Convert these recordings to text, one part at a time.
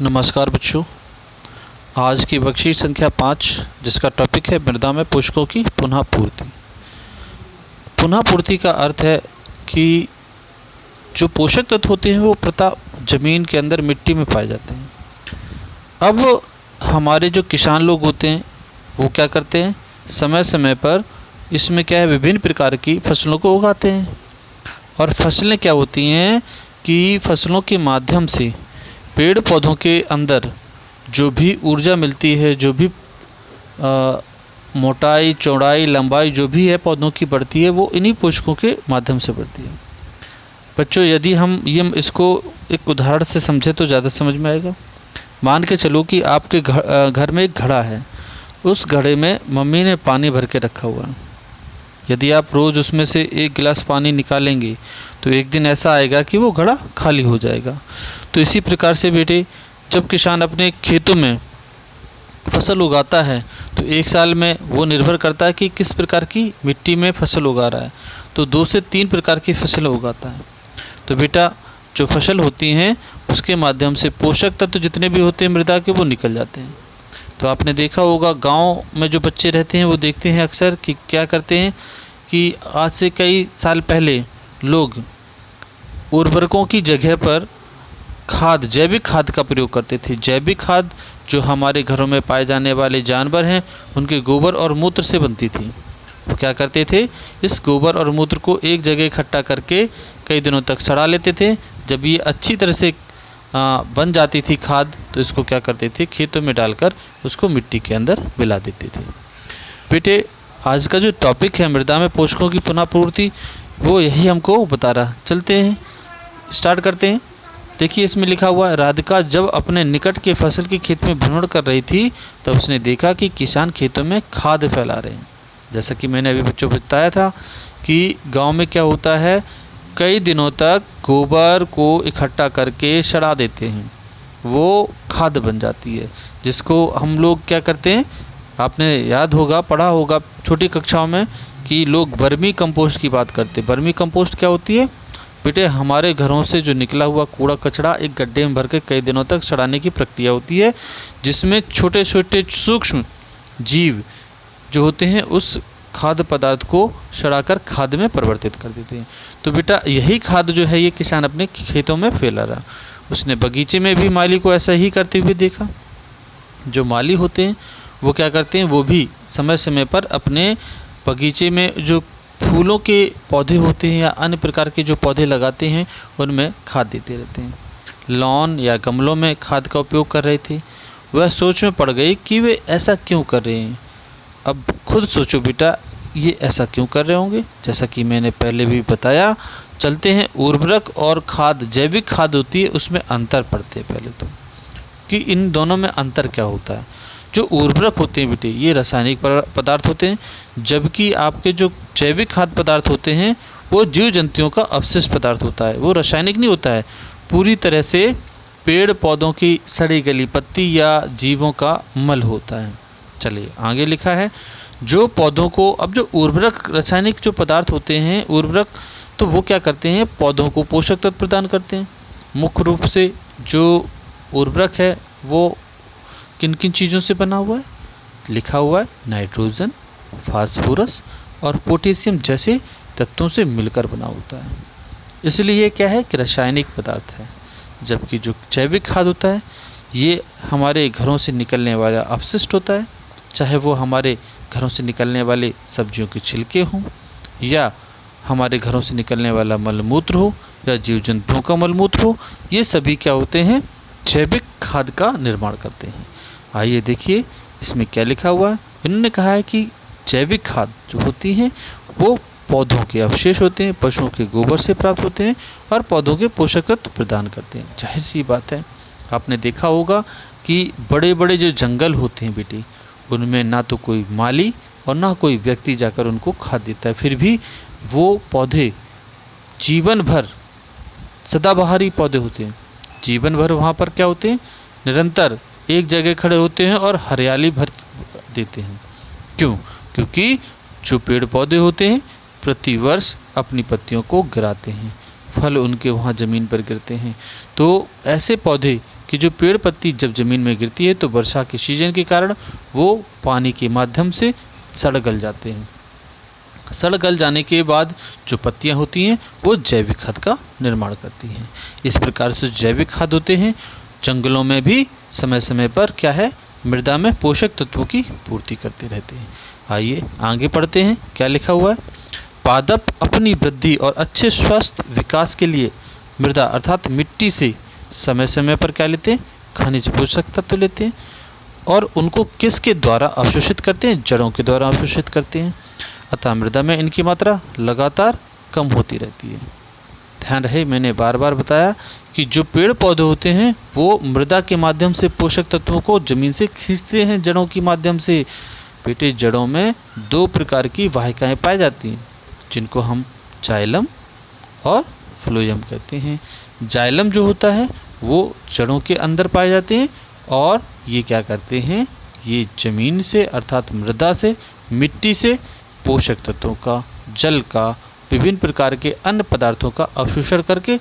नमस्कार बच्चों। आज की वर्कशीट संख्या 5 जिसका टॉपिक है मृदा में पोषकों की पुनः पूर्ति। पुनः पूर्ति का अर्थ है कि जो पोषक तत्व होते हैं वो प्रथा ज़मीन के अंदर मिट्टी में पाए जाते हैं। अब हमारे जो किसान लोग होते हैं वो क्या करते हैं, समय समय पर इसमें क्या है विभिन्न प्रकार की फसलों को उगाते हैं। और फसलें क्या होती हैं कि फसलों के माध्यम से पेड़ पौधों के अंदर जो भी ऊर्जा मिलती है, जो भी मोटाई चौड़ाई लंबाई जो भी है पौधों की बढ़ती है, वो इन्हीं पोषकों के माध्यम से बढ़ती है। बच्चों, यदि हम इसको एक उदाहरण से समझें तो ज़्यादा समझ में आएगा। मान के चलो कि आपके घर में एक घड़ा है, उस घड़े में मम्मी ने पानी भर के रखा हुआ है। यदि आप रोज़ उसमें से एक गिलास पानी निकालेंगे तो एक दिन ऐसा आएगा कि वो घड़ा खाली हो जाएगा। तो इसी प्रकार से बेटे, जब किसान अपने खेतों में फसल उगाता है तो एक साल में वो निर्भर करता है कि किस प्रकार की मिट्टी में फसल उगा रहा है, तो 2 से 3 प्रकार की फसलें उगाता है। तो बेटा, जो फसल होती हैं उसके माध्यम से पोषक तत्व जितने भी होते हैं मृदा के वो निकल जाते हैं। तो आपने देखा होगा गांव में जो बच्चे रहते हैं वो देखते हैं अक्सर कि क्या करते हैं कि आज से कई साल पहले लोग उर्वरकों की जगह पर जैविक खाद का प्रयोग करते थे। जैविक खाद जो हमारे घरों में पाए जाने वाले जानवर हैं उनके गोबर और मूत्र से बनती थी। वो क्या करते थे, इस गोबर और मूत्र को एक जगह इकट्ठा करके कई दिनों तक सड़ा लेते थे। जब ये अच्छी तरह से बन जाती थी खाद, तो इसको क्या करते थे, खेतों में डालकर उसको मिट्टी के अंदर मिला देते थे। बेटे, आज का जो टॉपिक है मृदा में पोषकों की पुनः पूर्ति, वो यही हमको बता रहा। चलते हैं, स्टार्ट करते हैं। देखिए, इसमें लिखा हुआ है, राधिका जब अपने निकट के फसल के खेत में भ्रमण कर रही थी तब उसने देखा कि किसान खेतों में खाद फैला रहे हैं। जैसा कि मैंने अभी बच्चों को बताया था कि गांव में क्या होता है, कई दिनों तक गोबर को इकट्ठा करके सड़ा देते हैं, वो खाद बन जाती है, जिसको हम लोग क्या करते हैं, आपने याद होगा, पढ़ा होगा छोटी कक्षाओं में कि लोग वर्मी कंपोस्ट की बात करते हैं। वर्मी कंपोस्ट क्या होती है बेटे, हमारे घरों से जो निकला हुआ कूड़ा कचरा एक गड्ढे में भर के कई दिनों तक सड़ाने की प्रक्रिया होती है, जिसमें छोटे छोटे सूक्ष्म जीव जो होते हैं उस खाद्य पदार्थ को सड़ाकर खाद में परिवर्तित कर देते हैं। तो बेटा, यही खाद जो है ये किसान अपने खेतों में फैला रहा। उसने बगीचे में भी माली को ऐसा ही करते हुए देखा। जो माली होते हैं वो क्या करते हैं, वो भी समय समय पर अपने बगीचे में जो फूलों के पौधे होते हैं या अन्य प्रकार के जो पौधे लगाते हैं उनमें खाद देते रहते हैं। लॉन या गमलों में खाद का उपयोग कर रहे थे। वह सोच में पड़ गई कि वे ऐसा क्यों कर रहे हैं। अब खुद सोचो बेटा, ये ऐसा क्यों कर रहे होंगे। जैसा कि मैंने पहले भी बताया, चलते हैं उर्वरक और खाद, जैविक खाद होती है उसमें अंतर पड़ते हैं पहले तो, कि इन दोनों में अंतर क्या होता है। जो उर्वरक होते हैं बेटे, ये रासायनिक पदार्थ होते हैं, जबकि आपके जो जैविक खाद्य पदार्थ होते हैं वो जीव जंतुओं का अवशिष्ट पदार्थ होता है। वो रासायनिक नहीं होता है, पूरी तरह से पेड़ पौधों की सड़ी गली पत्ती या जीवों का मल होता है। चलिए आगे लिखा है, जो पौधों को, अब जो उर्वरक रासायनिक जो पदार्थ होते हैं उर्वरक, तो वो क्या करते हैं, पौधों को पोषक तत्व प्रदान करते हैं। मुख्य रूप से जो उर्वरक है वो किन किन चीज़ों से बना हुआ है, लिखा हुआ है नाइट्रोजन, फास्फोरस और पोटेशियम जैसे तत्वों से मिलकर बना होता है। इसलिए ये क्या है कि रासायनिक पदार्थ है। जबकि जो जैविक खाद होता है ये हमारे घरों से निकलने वाला अपशिष्ट होता है, चाहे वो हमारे घरों से निकलने वाले सब्जियों के छिलके हों या हमारे घरों से निकलने वाला मलमूत्र हो या जीव जंतुओं का मलमूत्र हो, ये सभी क्या होते हैं, जैविक खाद का निर्माण करते हैं। आइए देखिए इसमें क्या लिखा हुआ है। इन्होंने कहा है कि जैविक खाद जो होती हैं वो पौधों के अवशेष होते हैं, पशुओं के गोबर से प्राप्त होते हैं और पौधों के पोषक तत्व प्रदान करते हैं। जाहिर सी बात है, आपने देखा होगा कि बड़े बड़े जो जंगल होते हैं बेटी, उनमें ना तो कोई माली और ना कोई व्यक्ति जाकर उनको खाद देता है, फिर भी वो पौधे जीवन भर, सदाबहारी पौधे होते हैं, जीवन भर वहाँ पर क्या होते हैं, निरंतर एक जगह खड़े होते हैं और हरियाली भर देते हैं। क्यों? क्योंकि जो पेड़ पौधे होते हैं प्रतिवर्ष अपनी पत्तियों को गिराते हैं, फल उनके वहाँ ज़मीन पर गिरते हैं। तो ऐसे पौधे कि जो पेड़ पत्ती जब ज़मीन में गिरती है तो वर्षा के सीजन के कारण वो पानी के माध्यम से सड़ गल जाते हैं। सड़ गल जाने के बाद जो पत्तियां होती हैं वो जैविक खाद का निर्माण करती हैं। इस प्रकार से जैविक खाद होते हैं जंगलों में भी समय समय पर क्या है, मृदा में पोषक तत्वों की पूर्ति करते रहते हैं। आइए आगे पढ़ते हैं क्या लिखा हुआ है। पादप अपनी वृद्धि और अच्छे स्वस्थ विकास के लिए मृदा अर्थात मिट्टी से समय समय पर क्या लेते हैं, खनिज पोषक तत्व लेते हैं और उनको किसके द्वारा अवशोषित करते हैं, जड़ों के द्वारा अवशोषित करते हैं। अतः मृदा में इनकी मात्रा लगातार कम होती रहती है। ध्यान रहे मैंने बार बार बताया कि जो पेड़ पौधे होते हैं वो मृदा के माध्यम से पोषक तत्वों को जमीन से खींचते हैं जड़ों के माध्यम से। बेटे जड़ों में 2 प्रकार की वाहिकाएं पाई जाती हैं जिनको हम जाइलम और फ्लोएम कहते हैं। जाइलम जो होता है वो जड़ों के अंदर पाए जाते हैं और ये क्या करते हैं, ये जमीन से अर्थात मृदा से, मिट्टी से पोषक तत्वों का, जल का, विभिन्न प्रकार के अन्य पदार्थों का अवशोषण करके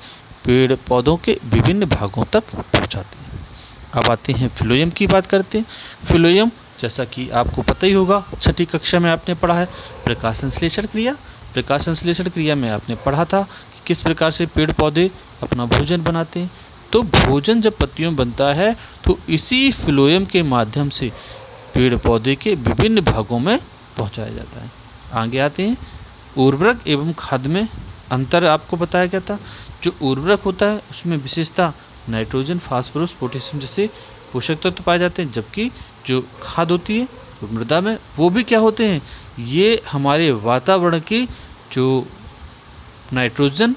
पेड़ पौधों के विभिन्न भागों तक पहुंचाते हैं। अब आते हैं फ्लोएम की बात करते हैं। फ्लोएम जैसा कि आपको पता ही होगा, 6ठी कक्षा में आपने पढ़ा है प्रकाश संश्लेषण क्रिया। प्रकाश संश्लेषण क्रिया में आपने पढ़ा था कि किस प्रकार से पेड़ पौधे अपना भोजन बनाते हैं। तो भोजन जब पत्तियों में बनता है तो इसी फ्लोएम के माध्यम से पेड़ पौधे के विभिन्न भागों में पहुंचाया जाता है। आगे आते हैं उर्वरक एवं खाद में अंतर आपको बताया गया था। जो उर्वरक होता है उसमें विशेषता नाइट्रोजन, फास्फोरस, पोटेशियम जैसे पोषक तत्व पाए जाते हैं, जबकि जो खाद होती है तो मृदा में वो भी क्या होते हैं, ये हमारे वातावरण की जो नाइट्रोजन,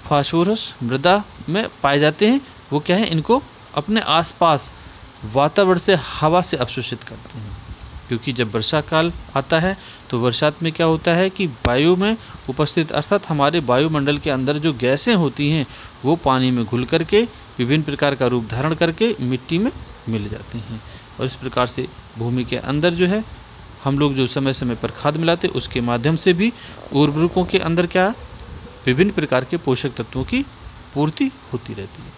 फास्फोरस मृदा में पाए जाते हैं वो क्या है, इनको अपने आसपास वातावरण से, हवा से अवशोषित करते हैं। क्योंकि जब वर्षा काल आता है तो वर्षात में क्या होता है कि वायु में उपस्थित अर्थात हमारे वायुमंडल के अंदर जो गैसें होती हैं वो पानी में घुल करके विभिन्न प्रकार का रूप धारण करके मिट्टी में मिल जाती हैं और इस प्रकार से भूमि के अंदर जो है हम लोग जो समय समय पर खाद मिलाते हैं उसके माध्यम से भी उर्वरकों के अंदर क्या विभिन्न प्रकार के पोषक तत्वों की पूर्ति होती रहती है।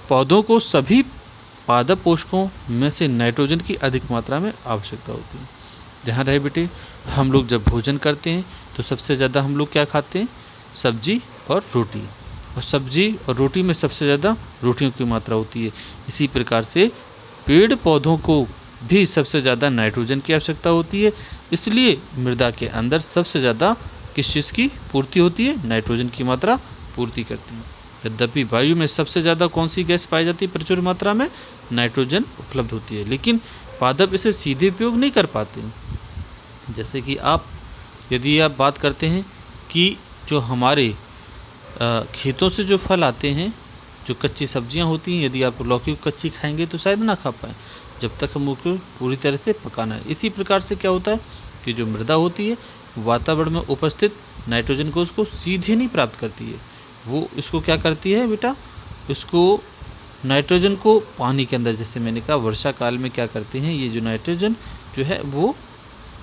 पौधों को सभी पादप पोषकों में से नाइट्रोजन की अधिक मात्रा में आवश्यकता होती है। ध्यान रहे बेटे, हम लोग जब भोजन करते हैं तो सबसे ज़्यादा हम लोग क्या खाते हैं, सब्जी और रोटी, और सब्जी और रोटी में सबसे ज़्यादा रोटियों की मात्रा होती है। इसी प्रकार से पेड़ पौधों को भी सबसे ज़्यादा नाइट्रोजन की आवश्यकता होती है, इसलिए मृदा के अंदर सबसे ज़्यादा किस चीज़ की पूर्ति होती है, नाइट्रोजन की मात्रा पूर्ति करती है। यद्यपि वायु में सबसे ज़्यादा कौन सी गैस पाई जाती है, प्रचुर मात्रा में नाइट्रोजन उपलब्ध होती है, लेकिन पादप इसे सीधे उपयोग नहीं कर पाते। जैसे कि यदि आप बात करते हैं कि जो हमारे खेतों से जो फल आते हैं, जो कच्ची सब्जियां होती हैं, यदि आप लौकी को कच्ची खाएंगे तो शायद ना खा पाएँ, जब तक हम उसको पूरी तरह से पकाना है। इसी प्रकार से क्या होता है कि जो मृदा होती है वातावरण में उपस्थित नाइट्रोजन को उसको सीधे नहीं प्राप्त करती है, वो इसको क्या करती है बेटा, इसको नाइट्रोजन को पानी के अंदर, जैसे मैंने कहा वर्षा काल में क्या करते हैं, ये जो नाइट्रोजन जो है वो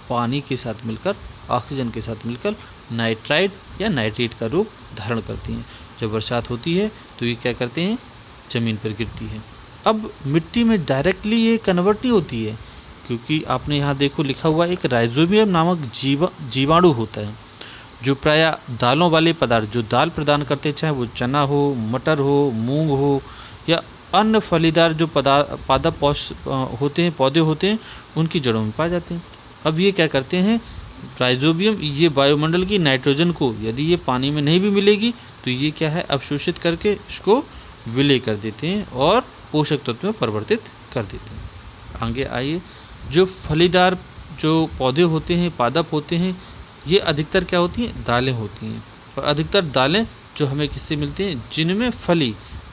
पानी के साथ मिलकर, ऑक्सीजन के साथ मिलकर नाइट्राइट या नाइट्रेट का रूप धारण करती हैं। जब बरसात होती है तो ये क्या करते हैं, ज़मीन पर गिरती है। अब मिट्टी में डायरेक्टली ये कन्वर्ट नहीं होती है, क्योंकि आपने यहाँ देखो लिखा हुआ एक राइजोबियम नामक जीवाणु होता है जो प्राय दालों वाले पदार्थ जो दाल प्रदान करते, चाहे वो चना हो, मटर हो, मूंग हो या अन्य फलीदार जो पादप होते हैं, पौधे होते हैं, उनकी जड़ों में पाए जाते हैं। अब ये क्या करते हैं, राइजोबियम ये वायुमंडल की नाइट्रोजन को यदि ये पानी में नहीं भी मिलेगी तो ये क्या है, अवशोषित करके इसको विलय कर देते हैं और पोषक तत्व में परिवर्तित कर देते हैं। आगे आइए, जो फलीदार जो पौधे होते हैं, पादप होते हैं, ये अधिकतर क्या होती हैं, दालें होती हैं। और अधिकतर दालें जो हमें किससे मिलती हैं, जिनमें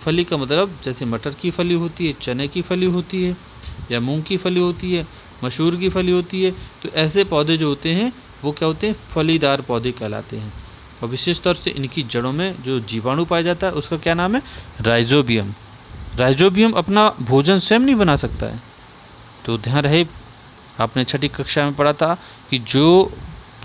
फली का मतलब जैसे मटर की फली होती है, चने की फली होती है, या मूंग की फली होती है, मसूर की फली होती है। तो ऐसे पौधे जो होते हैं वो क्या होते हैं, फलीदार पौधे कहलाते हैं। और विशेष तौर से इनकी जड़ों में जो जीवाणु पाया जाता है उसका क्या नाम है, राइजोबियम। राइजोबियम अपना भोजन स्वयं नहीं बना सकता है। तो ध्यान रहे, आपने 6ठी कक्षा में पढ़ा था कि जो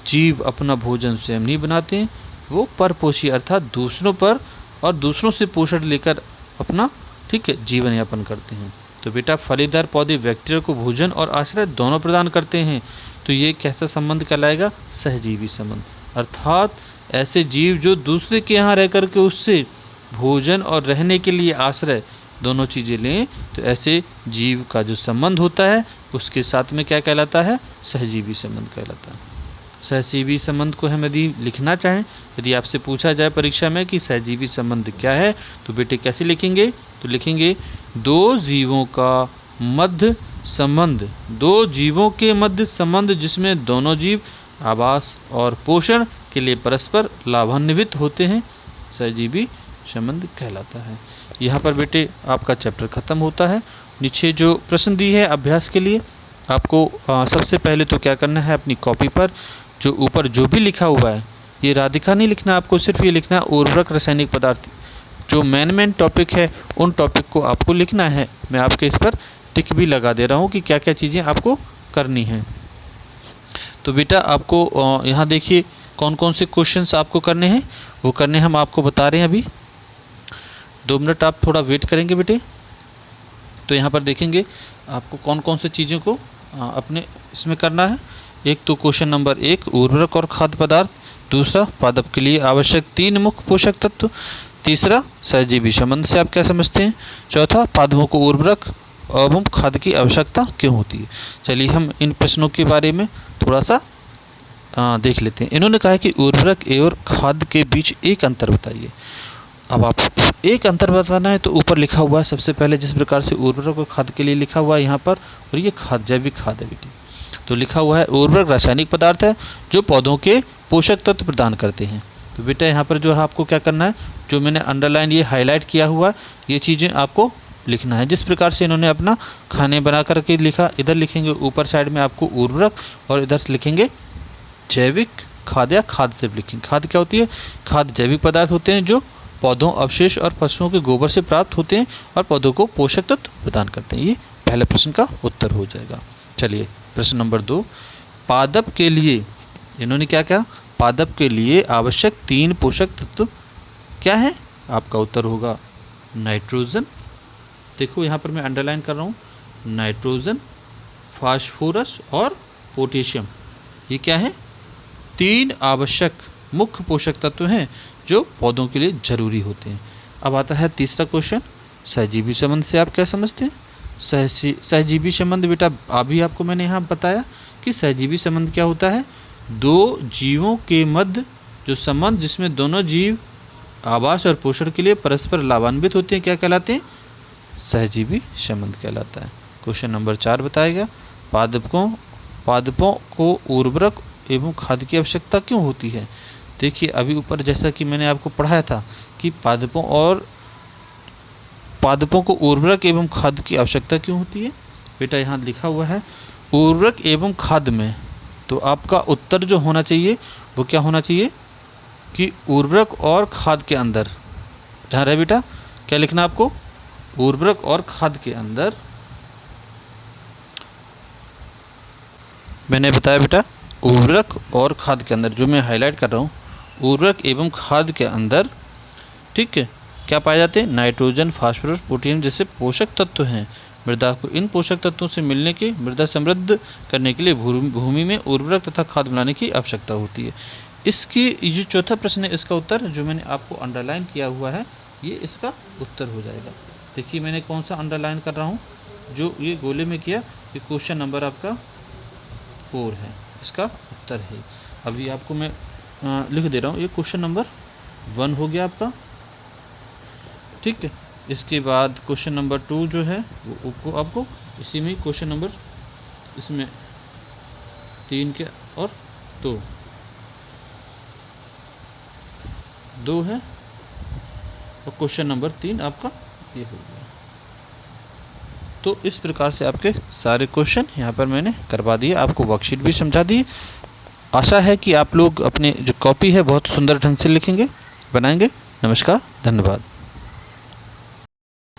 जीव अपना भोजन स्वयं नहीं बनाते हैं वो परपोषी अर्थात दूसरों पर और दूसरों से पोषण लेकर अपना, ठीक है, जीवन यापन करते हैं। तो बेटा फलीदार पौधे बैक्टीरिया को भोजन और आश्रय दोनों प्रदान करते हैं, तो ये कैसा संबंध कहलाएगा? सहजीवी संबंध। अर्थात ऐसे जीव जो दूसरे के यहाँ रह कर के उससे भोजन और रहने के लिए आश्रय दोनों चीज़ें लें, तो ऐसे जीव का जो संबंध होता है उसके साथ में क्या कहलाता है? सहजीवी संबंध कहलाता है। सहजीवी संबंध को हम यदि लिखना चाहें, यदि आपसे पूछा जाए परीक्षा में कि सहजीवी संबंध क्या है, तो बेटे कैसे लिखेंगे? तो लिखेंगे दो जीवों का मध्य संबंध, दो जीवों के मध्य संबंध जिसमें दोनों जीव आवास और पोषण के लिए परस्पर लाभान्वित होते हैं, सहजीवी संबंध कहलाता है। यहाँ पर बेटे आपका चैप्टर खत्म होता है। नीचे जो प्रश्न दी है अभ्यास के लिए, आपको सबसे पहले तो क्या करना है, अपनी कॉपी पर जो ऊपर जो भी लिखा हुआ है, ये राधिका नहीं लिखना, आपको सिर्फ ये लिखना उर्वरक रासायनिक पदार्थ, जो मेन टॉपिक है उन टॉपिक को आपको लिखना है। मैं आपके इस पर टिक भी लगा दे रहा हूँ कि क्या क्या चीज़ें आपको करनी हैं। तो बेटा आपको यहाँ देखिए कौन कौन से क्वेश्चंस आपको करने हैं, वो करने हम आपको बता रहे हैं। अभी 2 मिनट आप थोड़ा वेट करेंगे बेटे। तो यहाँ पर देखेंगे आपको कौन कौन से चीज़ों को अपने इसमें करना है। एक तो क्वेश्चन नंबर 1 उर्वरक और खाद्य पदार्थ, दूसरा पादप के लिए आवश्यक 3 मुख्य पोषक तत्व, तीसरा सहजीवी संबंध से आप क्या समझते हैं, चौथा पादपों को उर्वरक एवं खाद की आवश्यकता क्यों होती है। चलिए हम इन प्रश्नों के बारे में थोड़ा सा देख लेते हैं। इन्होंने कहा है कि उर्वरक एवं खाद के बीच एक अंतर बताइए। अब आप एक अंतर बताना है तो ऊपर लिखा हुआ है सबसे पहले जिस प्रकार से उर्वरक और खाद के लिए लिखा हुआ है यहाँ पर, और ये खाद जैविक खाद है बेटी। तो लिखा हुआ है उर्वरक रासायनिक पदार्थ है जो पौधों के पोषक तत्व प्रदान करते हैं। तो बेटा यहाँ पर जो है आपको क्या करना है, जो मैंने अंडरलाइन ये हाईलाइट किया हुआ ये चीज़ें आपको लिखना है। जिस प्रकार से इन्होंने अपना खाने बना करके लिखा, इधर लिखेंगे ऊपर साइड में आपको उर्वरक और इधर लिखेंगे जैविक खाद या खाद से लिखेंगे। खाद क्या होती है? खाद जैविक पदार्थ होते हैं जो पौधों अवशेष और पशुओं के गोबर से प्राप्त होते हैं और पौधों को पोषक तत्व प्रदान करते हैं। ये पहले प्रश्न का उत्तर हो जाएगा। चलिए प्रश्न नंबर 2, पादप के लिए इन्होंने क्या कहा, पादप के लिए आवश्यक 3 पोषक तत्व क्या है? आपका उत्तर होगा नाइट्रोजन। देखो यहाँ पर मैं अंडरलाइन कर रहा हूँ, नाइट्रोजन, फास्फोरस और पोटेशियम। ये क्या है? 3 आवश्यक मुख्य पोषक तत्व हैं जो पौधों के लिए जरूरी होते हैं। अब आता है तीसरा क्वेश्चन, सहजीवी संबंध से आप क्या समझते हैं? सहजीवी संबंध बेटा अभी आपको मैंने यहाँ बताया कि सहजीवी संबंध क्या होता है, दो जीवों के मध्य जो संबंध जिसमें दोनों जीव आवास और पोषण के लिए परस्पर लाभान्वित होते हैं, क्या कहलाते हैं? सहजीवी संबंध कहलाता है। क्वेश्चन नंबर 4 बताएगा पादपों को उर्वरक एवं खाद की आवश्यकता क्यों होती है। देखिए अभी ऊपर जैसा कि मैंने आपको पढ़ाया था कि पादपों को उर्वरक एवं खाद की आवश्यकता क्यों होती है। बेटा यहाँ लिखा हुआ है उर्वरक एवं खाद में, तो आपका उत्तर जो होना चाहिए वो क्या होना चाहिए कि उर्वरक और खाद के अंदर, ध्यान रहे बेटा क्या लिखना आपको, उर्वरक और खाद के अंदर, मैंने बताया बेटा उर्वरक और खाद के अंदर, जो मैं हाईलाइट कर रहा हूँ उर्वरक एवं खाद के अंदर, ठीक है, क्या पाए जाते हैं? नाइट्रोजन, फास्फोरस, पोटेशियम जैसे पोषक तत्व हैं। मृदा को इन पोषक तत्वों से मिलने के मृदा समृद्ध करने के लिए भूमि में उर्वरक तथा खाद बनाने की आवश्यकता होती है। इसकी जो चौथा प्रश्न है इसका उत्तर जो मैंने आपको अंडरलाइन किया हुआ है ये इसका उत्तर हो जाएगा। देखिए मैंने कौन सा अंडरलाइन कर रहा हूँ, जो ये गोले में किया, ये क्वेश्चन नंबर आपका 4 है, इसका उत्तर है। अभी आपको मैं लिख दे रहा हूँ, ये क्वेश्चन नंबर 1 हो गया आपका, ठीक है। इसके बाद क्वेश्चन नंबर 2 जो है वो आपको इसी में क्वेश्चन नंबर इसमें 3 के और 2 है, और क्वेश्चन नंबर 3 आपका ये हो गया। तो इस प्रकार से आपके सारे क्वेश्चन यहाँ पर मैंने करवा दिए, आपको वर्कशीट भी समझा दी। आशा है कि आप लोग अपने जो कॉपी है बहुत सुंदर ढंग से लिखेंगे, बनाएंगे। नमस्कार, धन्यवाद।